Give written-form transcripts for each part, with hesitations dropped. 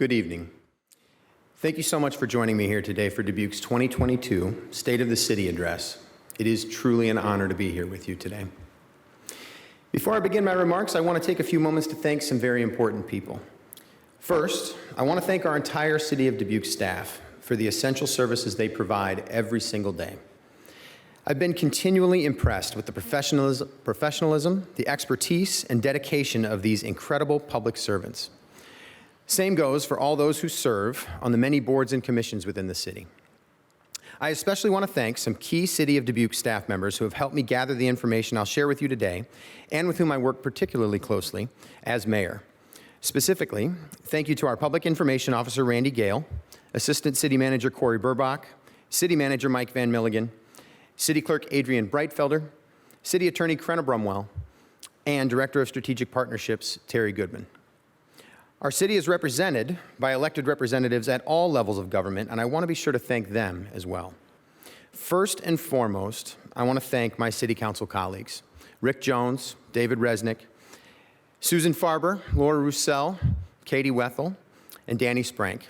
Good evening. Thank you so much for joining me here today for Dubuque's 2022 State of the City Address. It is truly an honor to be here with you today. Before I begin my remarks, I want to take a few moments to thank some very important people. First, I want to thank our entire City of Dubuque staff for the essential services they provide every single day. I've been continually impressed with the professionalism, the expertise, and dedication of these incredible public servants. Same goes for all those who serve on the many boards and commissions within the city. I especially want to thank some key City of Dubuque staff members who have helped me gather the information I'll share with you today and with whom I work particularly closely as mayor. Specifically, thank you to our Public Information Officer, Randy Gale, Assistant City Manager, Corey Burbach, City Manager, Mike Van Milligan, City Clerk, Adrian Breitfelder, City Attorney, Krenna Brumwell, and Director of Strategic Partnerships, Terry Goodman. Our city is represented by elected representatives at all levels of government, and I want to be sure to thank them as well. First and foremost, I want to thank my city council colleagues, Rick Jones, David Resnick, Susan Farber, Laura Roussel, Katie Wethel, and Danny Sprank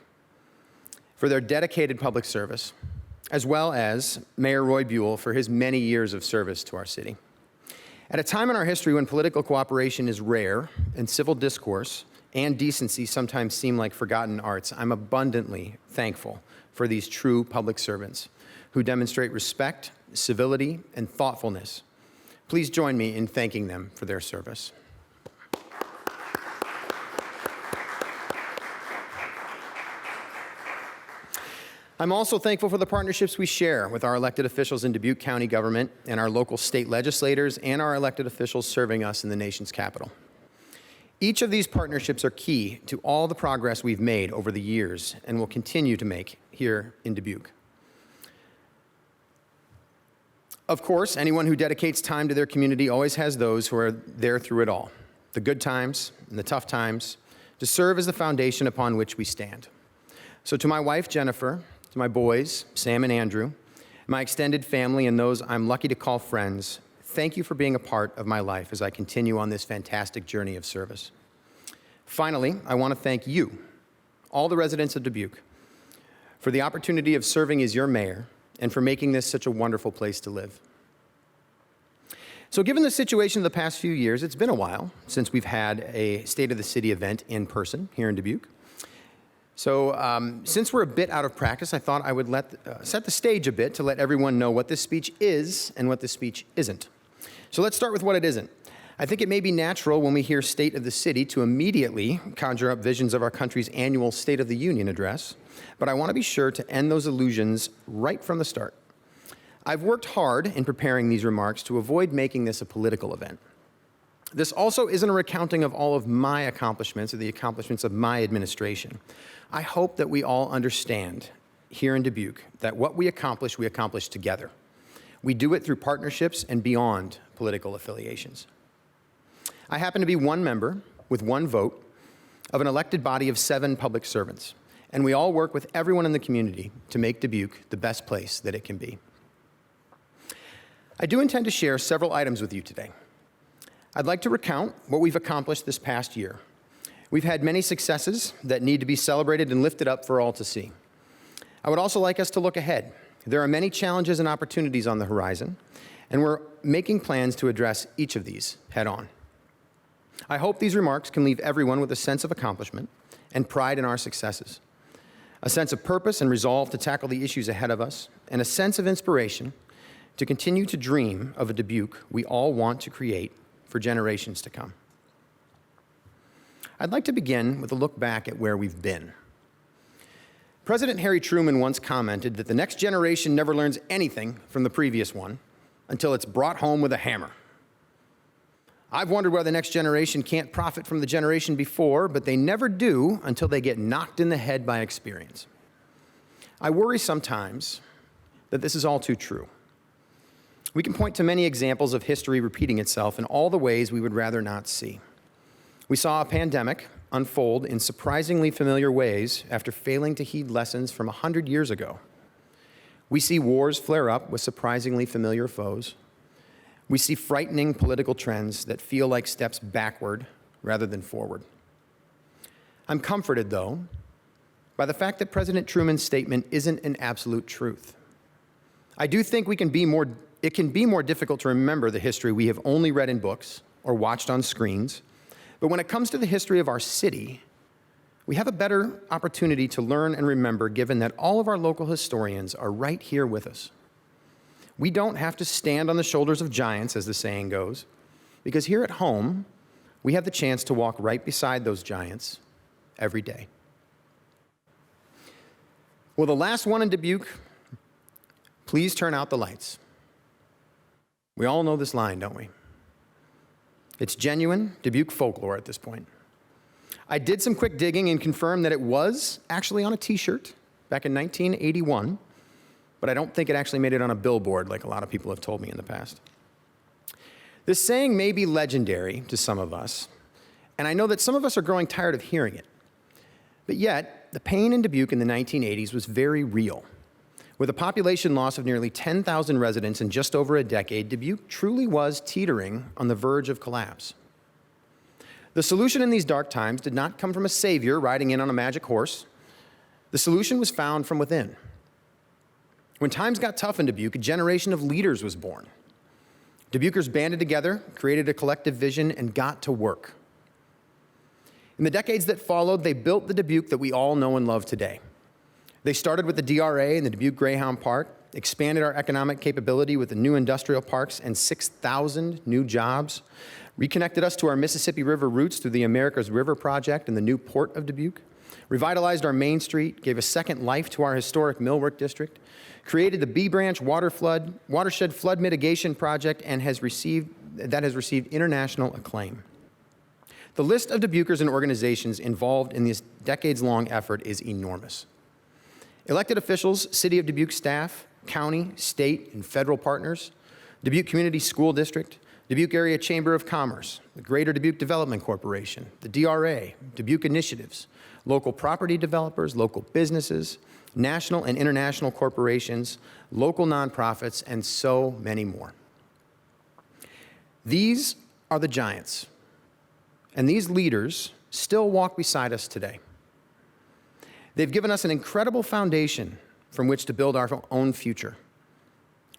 for their dedicated public service, as well as Mayor Roy Buell for his many years of service to our city. At a time in our history when political cooperation is rare and civil discourse and decency sometimes seem like forgotten arts, I'm abundantly thankful for these true public servants who demonstrate respect, civility, and thoughtfulness. Please join me in thanking them for their service. I'm also thankful for the partnerships we share with our elected officials in Dubuque County government and our local state legislators and our elected officials serving us in the nation's capital. Each of these partnerships are key to all the progress we've made over the years and will continue to make here in Dubuque. Of course, anyone who dedicates time to their community always has those who are there through it all, the good times and the tough times, to serve as the foundation upon which we stand. So to my wife, Jennifer, to my boys, Sam and Andrew, my extended family, and those I'm lucky to call friends, thank you for being a part of my life as I continue on this fantastic journey of service. Finally, I want to thank you, all the residents of Dubuque, for the opportunity of serving as your mayor and for making this such a wonderful place to live. So given the situation of the past few years, it's been a while since we've had a State of the City event in person here in Dubuque. So since we're a bit out of practice, I thought I would set the stage a bit to let everyone know what this speech is and what this speech isn't. So let's start with what it isn't. I think it may be natural when we hear State of the City to immediately conjure up visions of our country's annual State of the Union address, but I want to be sure to end those illusions right from the start. I've worked hard in preparing these remarks to avoid making this a political event. This also isn't a recounting of all of my accomplishments or the accomplishments of my administration. I hope that we all understand here in Dubuque that what we accomplish together. We do it through partnerships and beyond political affiliations. I happen to be one member with one vote of an elected body of 7 public servants, and we all work with everyone in the community to make Dubuque the best place that it can be. I do intend to share several items with you today. I'd like to recount what we've accomplished this past year. We've had many successes that need to be celebrated and lifted up for all to see. I would also like us to look ahead. There are many challenges and opportunities on the horizon, and we're making plans to address each of these head on. I hope these remarks can leave everyone with a sense of accomplishment and pride in our successes, a sense of purpose and resolve to tackle the issues ahead of us, and a sense of inspiration to continue to dream of a Dubuque we all want to create for generations to come. I'd like to begin with a look back at where we've been. President Harry Truman once commented that the next generation never learns anything from the previous one until it's brought home with a hammer. I've wondered why the next generation can't profit from the generation before, but they never do until they get knocked in the head by experience. I worry sometimes that this is all too true. We can point to many examples of history repeating itself in all the ways we would rather not see. We saw a pandemic unfold in surprisingly familiar ways after failing to heed lessons from 100 years ago. We see wars flare up with surprisingly familiar foes. We see frightening political trends that feel like steps backward rather than forward. I'm comforted, though, by the fact that President Truman's statement isn't an absolute truth. I do think it can be more difficult to remember the history we have only read in books or watched on screens, but when it comes to the history of our city, we have a better opportunity to learn and remember given that all of our local historians are right here with us. We don't have to stand on the shoulders of giants, as the saying goes, because here at home, we have the chance to walk right beside those giants every day. Will the last one in Dubuque please turn out the lights? We all know this line, don't we? It's genuine Dubuque folklore at this point. I did some quick digging and confirmed that it was actually on a t-shirt back in 1981, but I don't think it actually made it on a billboard like a lot of people have told me in the past. This saying may be legendary to some of us, and I know that some of us are growing tired of hearing it. But yet, the pain in Dubuque in the 1980s was very real. With a population loss of nearly 10,000 residents in just over a decade, Dubuque truly was teetering on the verge of collapse. The solution in these dark times did not come from a savior riding in on a magic horse. The solution was found from within. When times got tough in Dubuque, a generation of leaders was born. Dubuquers banded together, created a collective vision, and got to work. In the decades that followed, they built the Dubuque that we all know and love today. They started with the DRA and the Dubuque Greyhound Park, expanded our economic capability with the new industrial parks and 6,000 new jobs, reconnected us to our Mississippi River roots through the America's River Project and the new Port of Dubuque, revitalized our Main Street, gave a second life to our historic Millwork District, created the B Branch Watershed Flood Mitigation Project, and has received international acclaim. The list of Dubuquers and organizations involved in this decades-long effort is enormous. Elected officials, City of Dubuque staff, county, state, and federal partners, Dubuque Community School District, Dubuque Area Chamber of Commerce, the Greater Dubuque Development Corporation, the DRA, Dubuque Initiatives, local property developers, local businesses, national and international corporations, local nonprofits, and so many more. These are the giants, and these leaders still walk beside us today. They've given us an incredible foundation from which to build our own future.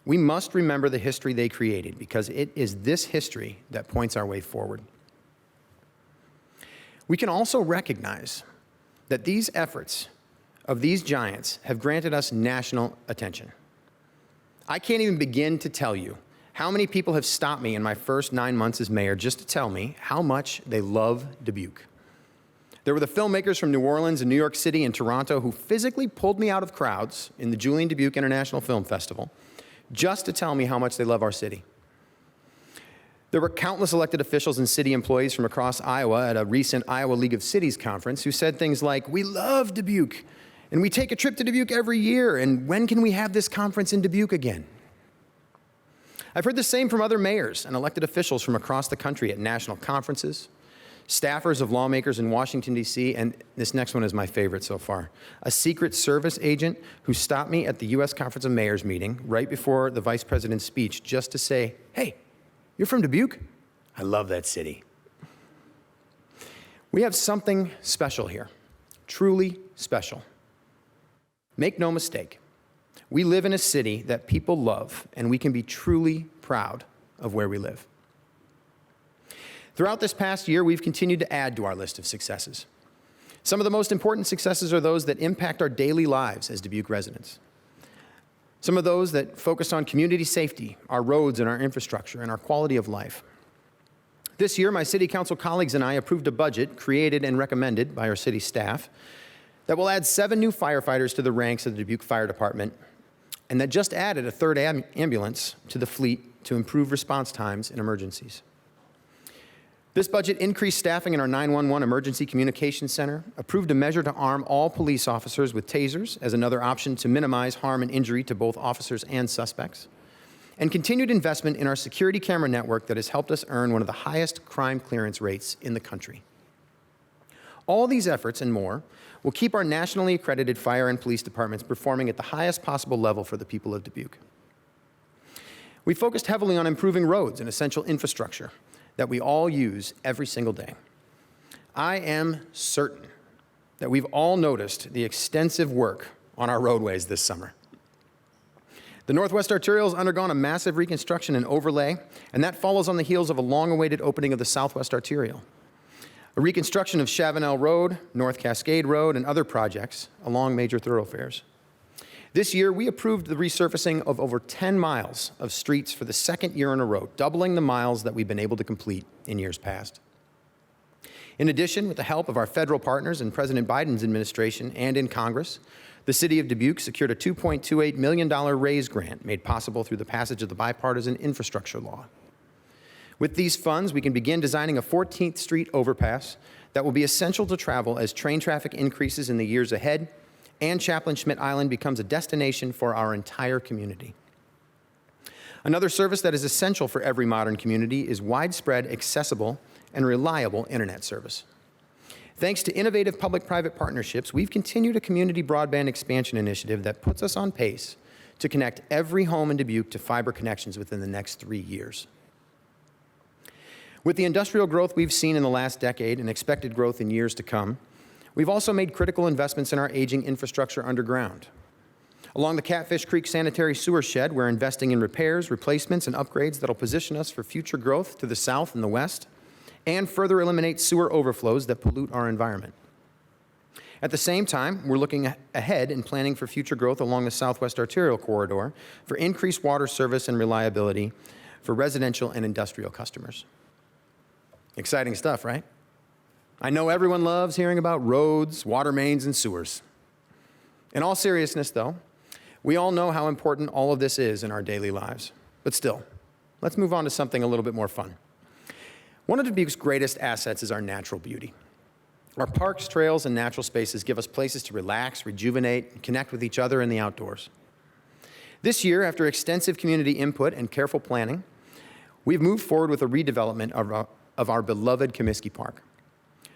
We must remember the history they created because it is this history that points our way forward. We can also recognize that these efforts of these giants have granted us national attention. I can't even begin to tell you how many people have stopped me in my first 9 months as mayor just to tell me how much they love Dubuque. There were the filmmakers from New Orleans and New York City and Toronto who physically pulled me out of crowds in the Julian Dubuque International Film Festival just to tell me how much they love our city. There were countless elected officials and city employees from across Iowa at a recent Iowa League of Cities conference who said things like, "We love Dubuque, and we take a trip to Dubuque every year, and when can we have this conference in Dubuque again?" I've heard the same from other mayors and elected officials from across the country at national conferences, staffers of lawmakers in Washington, D.C., and this next one is my favorite so far. A Secret Service agent who stopped me at the U.S. Conference of Mayors meeting right before the Vice President's speech just to say, "Hey, you're from Dubuque? I love that city." We have something special here, truly special. Make no mistake, we live in a city that people love, and we can be truly proud of where we live. Throughout this past year, we've continued to add to our list of successes. Some of the most important successes are those that impact our daily lives as Dubuque residents. Some of those that focus on community safety, our roads and our infrastructure, and our quality of life. This year, my city council colleagues and I approved a budget created and recommended by our city staff that will add 7 new firefighters to the ranks of the Dubuque Fire Department, and that just added a 3rd ambulance to the fleet to improve response times in emergencies. This budget increased staffing in our 911 Emergency Communications Center, approved a measure to arm all police officers with tasers as another option to minimize harm and injury to both officers and suspects, and continued investment in our security camera network that has helped us earn one of the highest crime clearance rates in the country. All these efforts and more will keep our nationally accredited fire and police departments performing at the highest possible level for the people of Dubuque. We focused heavily on improving roads and essential infrastructure that we all use every single day. I am certain that we've all noticed the extensive work on our roadways this summer. The Northwest Arterial has undergone a massive reconstruction and overlay, and that follows on the heels of a long-awaited opening of the Southwest Arterial. A reconstruction of Chavanel Road, North Cascade Road, and other projects along major thoroughfares. This year, we approved the resurfacing of over 10 miles of streets for the second year in a row, doubling the miles that we've been able to complete in years past. In addition, with the help of our federal partners in President Biden's administration and in Congress, the City of Dubuque secured a $2.28 million RAISE grant made possible through the passage of the bipartisan infrastructure law. With these funds, we can begin designing a 14th Street overpass that will be essential to travel as train traffic increases in the years ahead and Chaplain Schmidt Island becomes a destination for our entire community. Another service that is essential for every modern community is widespread, accessible, and reliable internet service. Thanks to innovative public-private partnerships, we've continued a community broadband expansion initiative that puts us on pace to connect every home in Dubuque to fiber connections within the next 3 years. With the industrial growth we've seen in the last decade and expected growth in years to come, we've also made critical investments in our aging infrastructure underground. Along the Catfish Creek Sanitary Sewer Shed, we're investing in repairs, replacements, and upgrades that'll position us for future growth to the south and the west, and further eliminate sewer overflows that pollute our environment. At the same time, we're looking ahead and planning for future growth along the Southwest Arterial Corridor for increased water service and reliability for residential and industrial customers. Exciting stuff, right? I know everyone loves hearing about roads, water mains, and sewers. In all seriousness, though, we all know how important all of this is in our daily lives. But still, let's move on to something a little bit more fun. One of Dubuque's greatest assets is our natural beauty. Our parks, trails, and natural spaces give us places to relax, rejuvenate, and connect with each other in the outdoors. This year, after extensive community input and careful planning, we've moved forward with a redevelopment of our beloved Comiskey Park.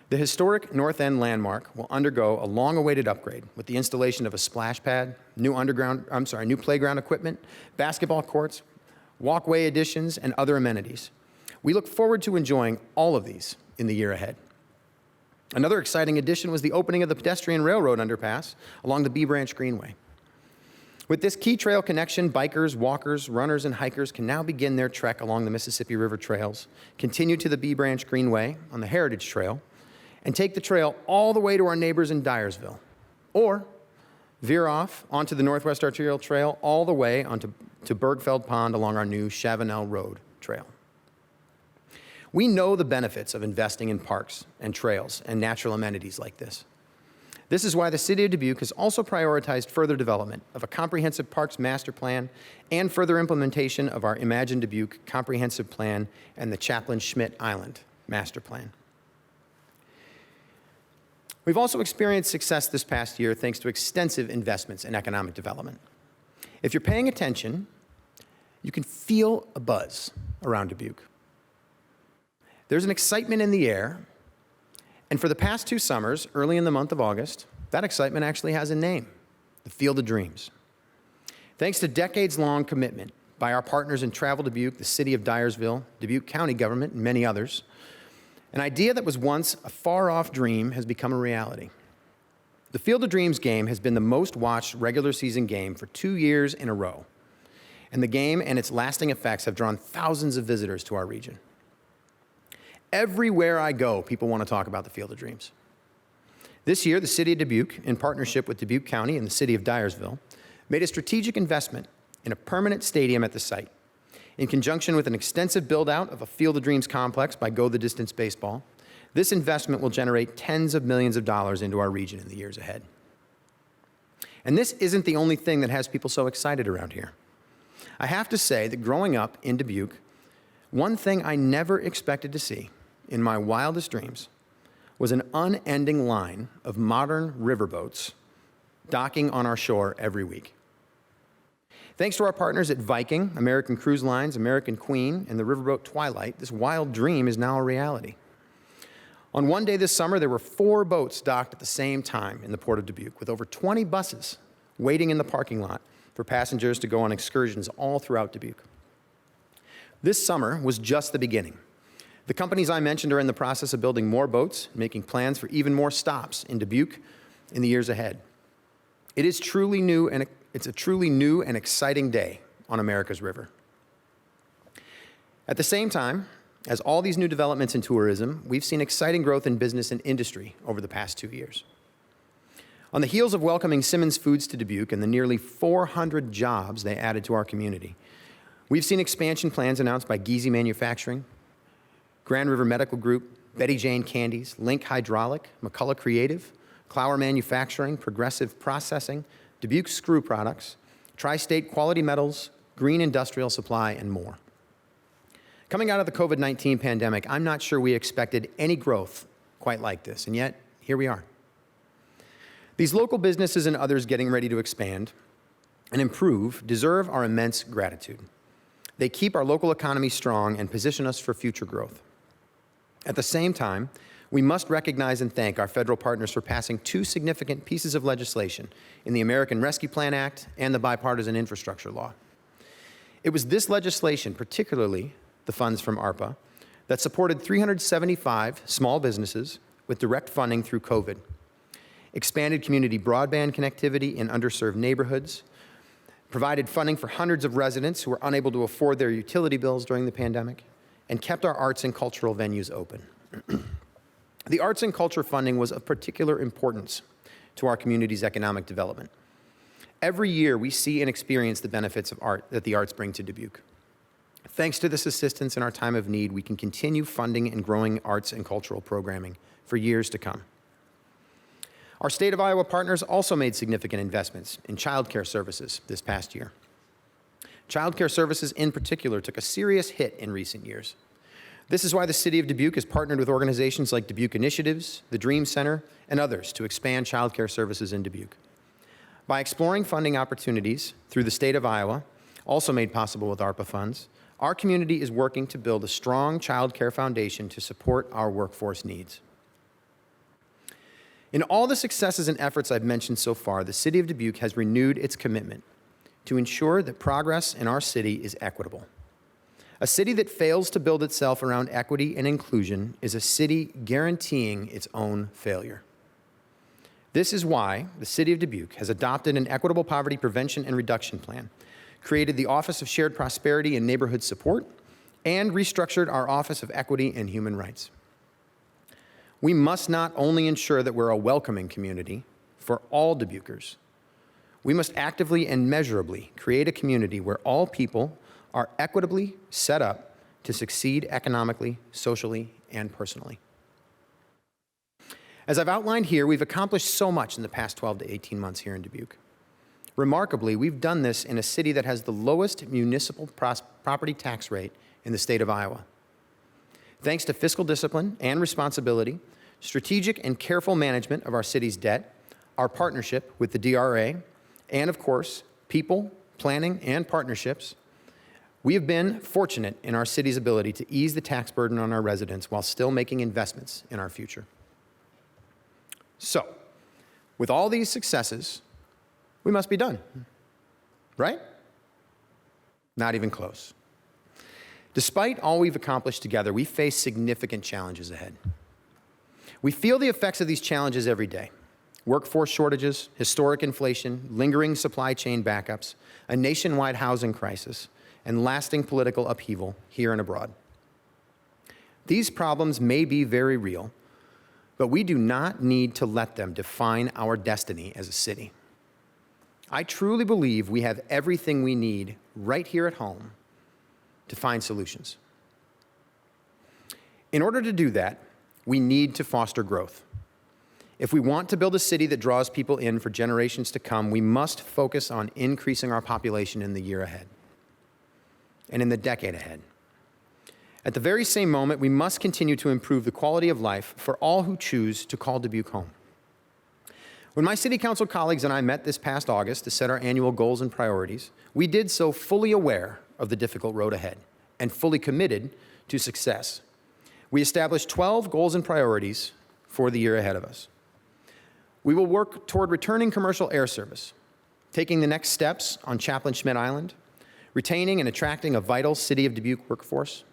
The historic North End landmark will undergo a long-awaited upgrade with the installation of a splash pad, new playground equipment, basketball courts, walkway additions, and other amenities. We look forward to enjoying all of these in the year ahead. Another exciting addition was the opening of the pedestrian railroad underpass along the B Branch Greenway. With this key trail connection, bikers, walkers, runners, and hikers can now begin their trek along the Mississippi River trails, continue to the B Branch Greenway on the Heritage Trail, and take the trail all the way to our neighbors in Dyersville, or veer off onto the Northwest Arterial Trail all the way onto Bergfeld Pond along our new Chavanel Road Trail. We know the benefits of investing in parks and trails and natural amenities like this. This is why the City of Dubuque has also prioritized further development of a comprehensive parks master plan and further implementation of our Imagine Dubuque comprehensive plan and the Chaplain Schmidt Island master plan. We've also experienced success this past year thanks to extensive investments in economic development. If you're paying attention, you can feel a buzz around Dubuque. There's an excitement in the air, and for the past 2 summers, early in the month of August, that excitement actually has a name, the Field of Dreams. Thanks to decades-long commitment by our partners in Travel Dubuque, the City of Dyersville, Dubuque County government, and many others, an idea that was once a far-off dream has become a reality. The Field of Dreams game has been the most watched regular season game for 2 years in a row, and the game and its lasting effects have drawn thousands of visitors to our region. Everywhere I go, people want to talk about the Field of Dreams. This year, the City of Dubuque, in partnership with Dubuque County and the City of Dyersville, made a strategic investment in a permanent stadium at the site. In conjunction with an extensive build-out of a Field of Dreams complex by Go the Distance Baseball, this investment will generate tens of millions of dollars into our region in the years ahead. And this isn't the only thing that has people so excited around here. I have to say that growing up in Dubuque, one thing I never expected to see in my wildest dreams was an unending line of modern riverboats docking on our shore every week. Thanks to our partners at Viking, American Cruise Lines, American Queen, and the riverboat Twilight, this wild dream is now a reality. On one day this summer, there were 4 boats docked at the same time in the Port of Dubuque, with over 20 buses waiting in the parking lot for passengers to go on excursions all throughout Dubuque. This summer was just the beginning. The companies I mentioned are in the process of building more boats, making plans for even more stops in Dubuque in the years ahead. It's a truly new and exciting day on America's river. At the same time, as all these new developments in tourism, we've seen exciting growth in business and industry over the past 2 years. On the heels of welcoming Simmons Foods to Dubuque and the nearly 400 jobs they added to our community, we've seen expansion plans announced by Giese Manufacturing, Grand River Medical Group, Betty Jane Candies, Link Hydraulic, McCullough Creative, Clower Manufacturing, Progressive Processing, Dubuque Screw Products, Tri-State Quality Metals, Green Industrial Supply, and more. Coming out of the COVID-19 pandemic, I'm not sure we expected any growth quite like this, and yet here we are. These local businesses and others getting ready to expand and improve deserve our immense gratitude. They keep our local economy strong and position us for future growth. At the same time, we must recognize and thank our federal partners for passing 2 significant pieces of legislation in the American Rescue Plan Act and the Bipartisan Infrastructure Law. It was this legislation, particularly the funds from ARPA, that supported 375 small businesses with direct funding through COVID, expanded community broadband connectivity in underserved neighborhoods, provided funding for hundreds of residents who were unable to afford their utility bills during the pandemic, and kept our arts and cultural venues open. The arts and culture funding was of particular importance to our community's economic development. Every year, we see and experience the benefits of art that the arts bring to Dubuque. Thanks to this assistance in our time of need, we can continue funding and growing arts and cultural programming for years to come. Our state of Iowa partners also made significant investments in child care services this past year. Child care services in particular took a serious hit in recent years. This is why the City of Dubuque has partnered with organizations like Dubuque Initiatives, the Dream Center, and others to expand child care services in Dubuque. By exploring funding opportunities through the state of Iowa, also made possible with ARPA funds, our community is working to build a strong child care foundation to support our workforce needs. In all the successes and efforts I've mentioned so far, the City of Dubuque has renewed its commitment to ensure that progress in our city is equitable. A city that fails to build itself around equity and inclusion is a city guaranteeing its own failure. This is why the City of Dubuque has adopted an equitable poverty prevention and reduction plan, created the Office of Shared Prosperity and Neighborhood Support, and restructured our Office of Equity and Human Rights. We must not only ensure that we're a welcoming community for all Dubuquers, we must actively and measurably create a community where all people are equitably set up to succeed economically, socially, and personally. As I've outlined here, we've accomplished so much in the past 12 to 18 months here in Dubuque. Remarkably, we've done this in a city that has the lowest municipal property tax rate in the state of Iowa. Thanks to fiscal discipline and responsibility, strategic and careful management of our city's debt, our partnership with the DRA, and of course, people, planning, and partnerships, we have been fortunate in our city's ability to ease the tax burden on our residents while still making investments in our future. So, with all these successes, we must be done, right? Not even close. Despite all we've accomplished together, we face significant challenges ahead. We feel the effects of these challenges every day. Workforce shortages, historic inflation, lingering supply chain backups, a nationwide housing crisis, and lasting political upheaval here and abroad. These problems may be very real, but we do not need to let them define our destiny as a city. I truly believe we have everything we need right here at home to find solutions. In order to do that, we need to foster growth. If we want to build a city that draws people in for generations to come, we must focus on increasing our population in the year ahead and in the decade ahead. At the very same moment, we must continue to improve the quality of life for all who choose to call Dubuque home. When my city council colleagues and I met this past August to set our annual goals and priorities, we did so fully aware of the difficult road ahead and fully committed to success. We established 12 goals and priorities for the year ahead of us. We will work toward returning commercial air service, taking the next steps on Chaplain Schmidt Island, retaining and attracting a vital City of Dubuque workforce,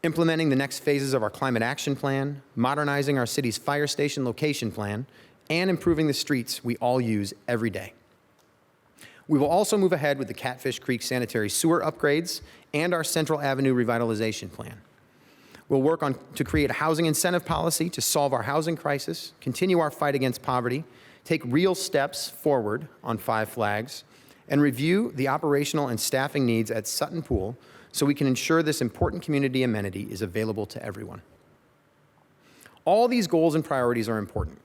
implementing the next phases of our climate action plan, modernizing our city's fire station location plan, and improving the streets we all use every day. We will also move ahead with the Catfish Creek sanitary sewer upgrades and our Central Avenue revitalization plan. We'll work to create a housing incentive policy to solve our housing crisis, continue our fight against poverty, take real steps forward on Five Flags, and review the operational and staffing needs at Sutton Pool so we can ensure this important community amenity is available to everyone. All these goals and priorities are important,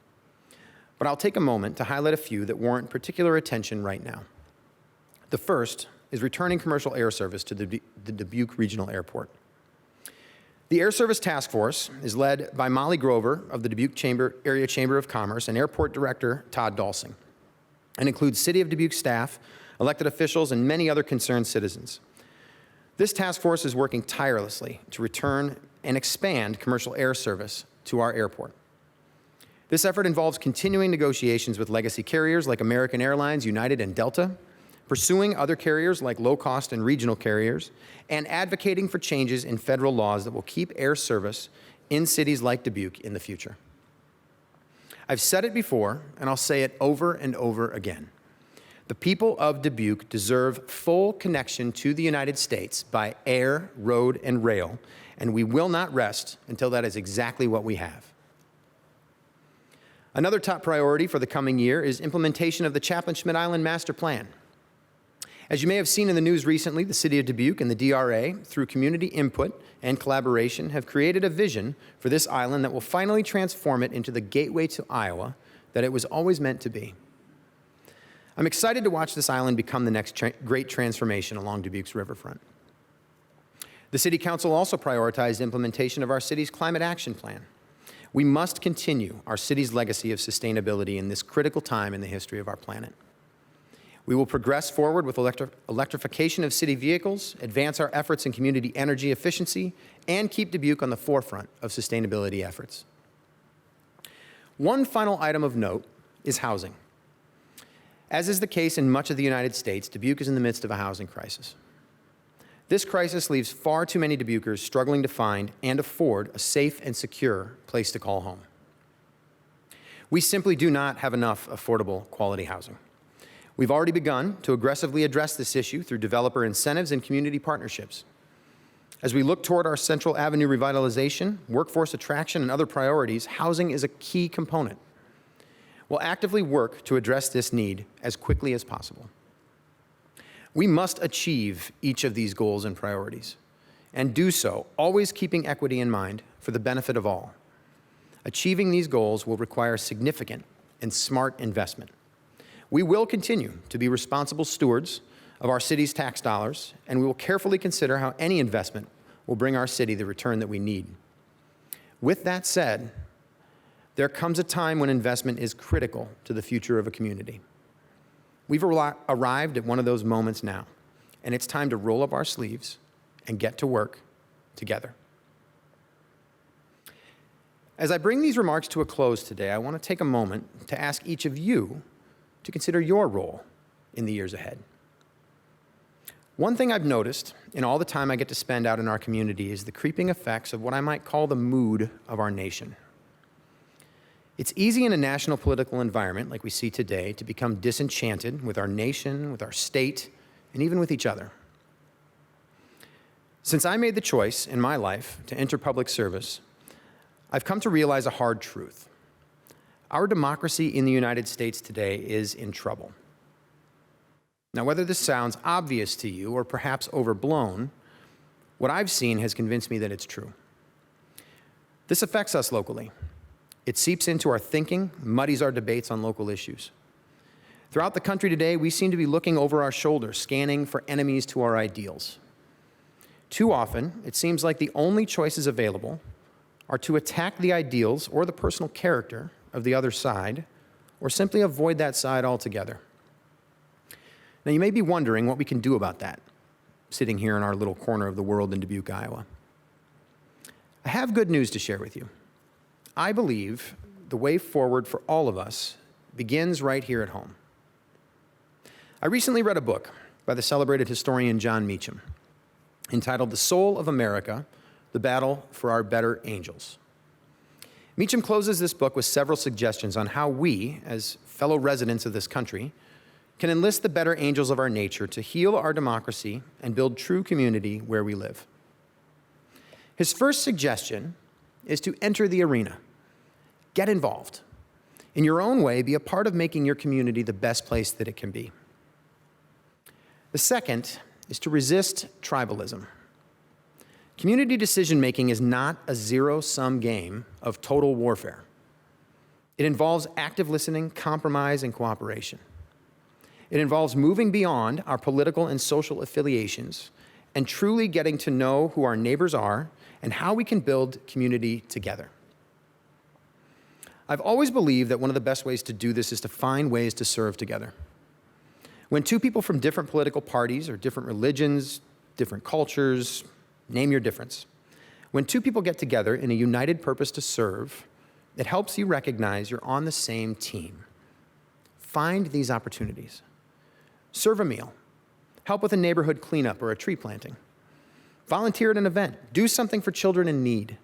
but I'll take a moment to highlight a few that warrant particular attention right now. The first is returning commercial air service to the Dubuque Regional Airport. The Air Service Task Force is led by Molly Grover of the Dubuque Area Chamber of Commerce and Airport Director Todd Dalsing, and includes City of Dubuque staff, elected officials, and many other concerned citizens. This task force is working tirelessly to return and expand commercial air service to our airport. This effort involves continuing negotiations with legacy carriers like American Airlines, United, and Delta, pursuing other carriers like low-cost and regional carriers, and advocating for changes in federal laws that will keep air service in cities like Dubuque in the future. I've said it before, and I'll say it over and over again. The people of Dubuque deserve full connection to the United States by air, road, and rail, and we will not rest until that is exactly what we have. Another top priority for the coming year is implementation of the Chaplain-Schmidt Island Master Plan. As you may have seen in the news recently, the City of Dubuque and the DRA, through community input and collaboration, have created a vision for this island that will finally transform it into the gateway to Iowa that it was always meant to be. I'm excited to watch this island become the next great transformation along Dubuque's riverfront. The City Council also prioritized implementation of our city's climate action plan. We must continue our city's legacy of sustainability in this critical time in the history of our planet. We will progress forward with electrification of city vehicles, advance our efforts in community energy efficiency, and keep Dubuque on the forefront of sustainability efforts. One final item of note is housing. As is the case in much of the United States, Dubuque is in the midst of a housing crisis. This crisis leaves far too many Dubuquers struggling to find and afford a safe and secure place to call home. We simply do not have enough affordable quality housing. We've already begun to aggressively address this issue through developer incentives and community partnerships. As we look toward our Central Avenue revitalization, workforce attraction, and other priorities, housing is a key component. We'll actively work to address this need as quickly as possible. We must achieve each of these goals and priorities, and do so always keeping equity in mind for the benefit of all. Achieving these goals will require significant and smart investment. We will continue to be responsible stewards of our city's tax dollars, and we will carefully consider how any investment will bring our city the return that we need. With that said, there comes a time when investment is critical to the future of a community. We've arrived at one of those moments now, and it's time to roll up our sleeves and get to work together. As I bring these remarks to a close today, I want to take a moment to ask each of you to consider your role in the years ahead. One thing I've noticed in all the time I get to spend out in our community is the creeping effects of what I might call the mood of our nation. It's easy in a national political environment like we see today to become disenchanted with our nation, with our state, and even with each other. Since I made the choice in my life to enter public service, I've come to realize a hard truth. Our democracy in the United States today is in trouble. Now, whether this sounds obvious to you or perhaps overblown, what I've seen has convinced me that it's true. This affects us locally. It seeps into our thinking, muddies our debates on local issues. Throughout the country today, we seem to be looking over our shoulders, scanning for enemies to our ideals. Too often, it seems like the only choices available are to attack the ideals or the personal character of the other side, or simply avoid that side altogether. Now, you may be wondering what we can do about that, sitting here in our little corner of the world in Dubuque, Iowa. I have good news to share with you. I believe the way forward for all of us begins right here at home. I recently read a book by the celebrated historian John Meacham entitled The Soul of America, The Battle for Our Better Angels. Meacham closes this book with several suggestions on how we, as fellow residents of this country, can enlist the better angels of our nature to heal our democracy and build true community where we live. His first suggestion is to enter the arena. Get involved. In your own way, be a part of making your community the best place that it can be. The second is to resist tribalism. Community decision-making is not a zero-sum game of total warfare. It involves active listening, compromise, and cooperation. It involves moving beyond our political and social affiliations and truly getting to know who our neighbors are and how we can build community together. I've always believed that one of the best ways to do this is to find ways to serve together. When two people from different political parties or different religions, different cultures, name your difference. When two people get together in a united purpose to serve, it helps you recognize you're on the same team. Find these opportunities. Serve a meal. Help with a neighborhood cleanup or a tree planting. Volunteer at an event. Do something for children in need.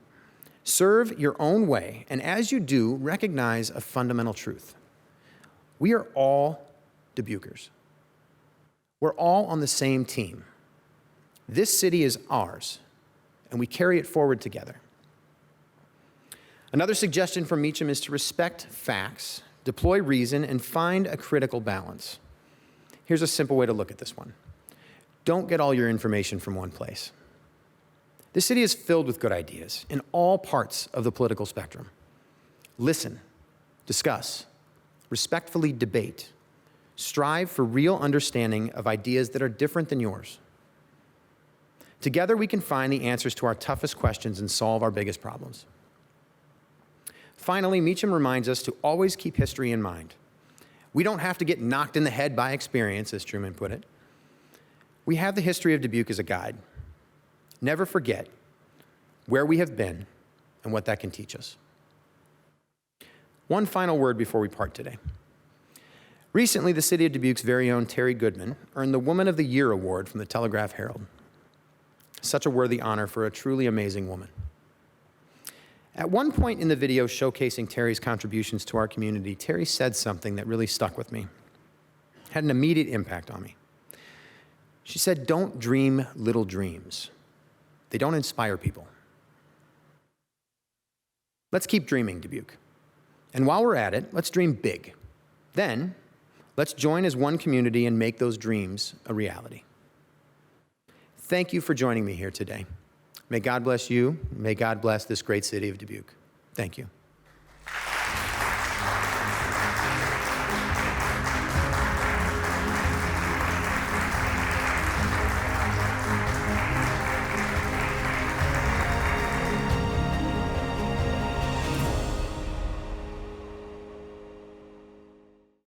Serve your own way, and as you do, recognize a fundamental truth. We are all Dubuquers. We're all on the same team. This city is ours, and we carry it forward together. Another suggestion from Meacham is to respect facts, deploy reason, and find a critical balance. Here's a simple way to look at this one. Don't get all your information from one place. This city is filled with good ideas in all parts of the political spectrum. Listen, discuss, respectfully debate, strive for real understanding of ideas that are different than yours. Together, we can find the answers to our toughest questions and solve our biggest problems. Finally, Meacham reminds us to always keep history in mind. We don't have to get knocked in the head by experience, as Truman put it. We have the history of Dubuque as a guide. Never forget where we have been and what that can teach us. One final word before we part today. Recently, the city of Dubuque's very own Terry Goodman earned the Woman of the Year award from the Telegraph-Herald. Such a worthy honor for a truly amazing woman. At one point in the video showcasing Terry's contributions to our community, Terry said something that really stuck with me, had an immediate impact on me. She said, "Don't dream little dreams. They don't inspire people." Let's keep dreaming, Dubuque. And while we're at it, let's dream big. Then, let's join as one community and make those dreams a reality. Thank you for joining me here today. May God bless you. May God bless this great city of Dubuque. Thank you.